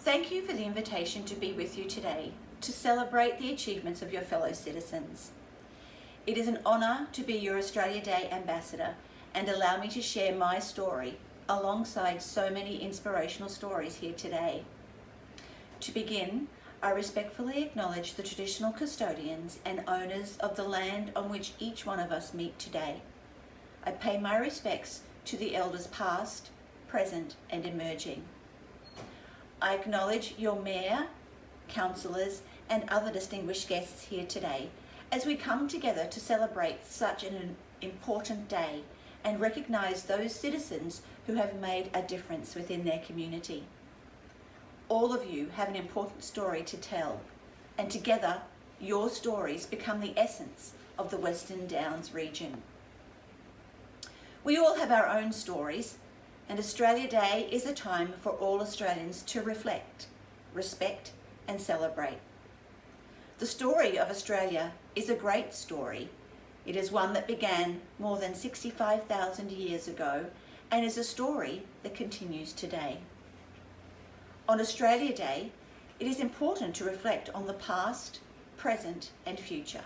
Thank you for the invitation to be with you today to celebrate the achievements of your fellow citizens. It is an honour to be your Australia Day ambassador and allow me to share my story alongside so many inspirational stories here today. To begin, I respectfully acknowledge the traditional custodians and owners of the land on which each one of us meet today. I pay my respects to the elders past, present and emerging. I acknowledge your Mayor, councillors and other distinguished guests here today as we come together to celebrate such an important day and recognise those citizens who have made a difference within their community. All of you have an important story to tell, and together your stories become the essence of the Western Downs region. We all have our own stories, and Australia Day is a time for all Australians to reflect, respect and celebrate. The story of Australia is a great story. It is one that began more than 65,000 years ago and is a story that continues today. On Australia Day, it is important to reflect on the past, present and future.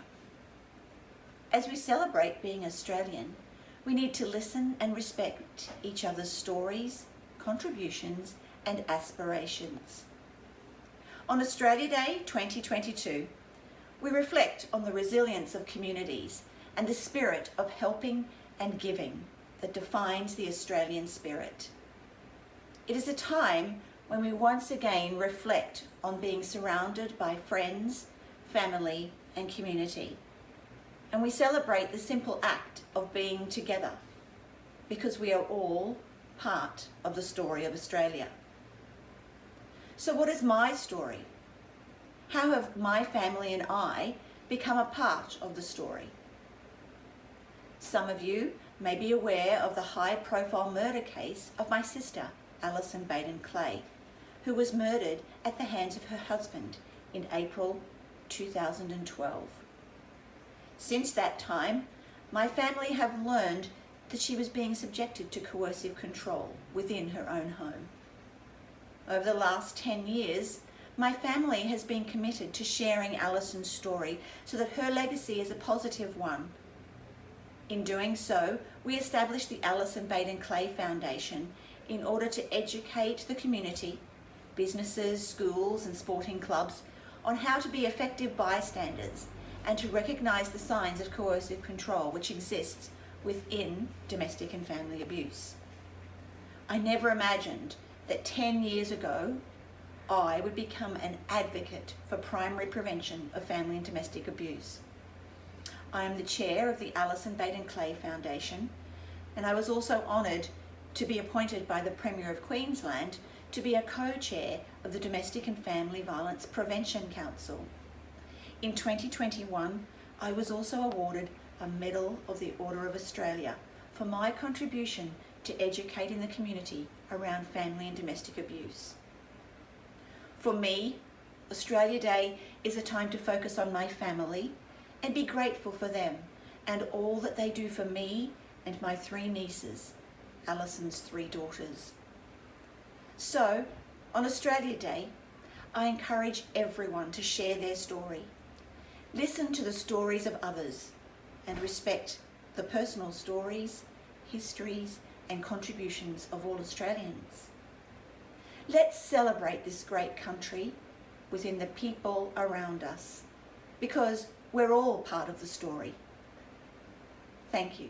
As we celebrate being Australian, we need to listen and respect each other's stories, contributions and aspirations. On Australia Day 2022, we reflect on the resilience of communities and the spirit of helping and giving that defines the Australian spirit. It is a time when we once again reflect on being surrounded by friends, family and community. And we celebrate the simple act of being together because we are all part of the story of Australia. So what is my story? How have my family and I become a part of the story? Some of you may be aware of the high-profile murder case of my sister, Allison Baden-Clay, who was murdered at the hands of her husband in April 2012. Since that time, my family have learned that she was being subjected to coercive control within her own home. Over the last 10 years, my family has been committed to sharing Allison's story so that her legacy is a positive one. In doing so, we established the Allison Baden-Clay Foundation in order to educate the community, businesses, schools and sporting clubs on how to be effective bystanders and to recognise the signs of coercive control which exists within domestic and family abuse. I never imagined that 10 years ago I would become an advocate for primary prevention of family and domestic abuse. I am the chair of the Allison Baden-Clay Foundation, and I was also honoured to be appointed by the Premier of Queensland to be a co-chair of the Domestic and Family Violence Prevention Council. In 2021, I was also awarded a Medal of the Order of Australia for my contribution to educating the community around family and domestic abuse. For me, Australia Day is a time to focus on my family and be grateful for them and all that they do for me and my 3 nieces, Allison's 3 daughters. So, on Australia Day, I encourage everyone to share their story. Listen to the stories of others and respect the personal stories, histories and contributions of all Australians. Let's celebrate this great country within the people around us because we're all part of the story. Thank you.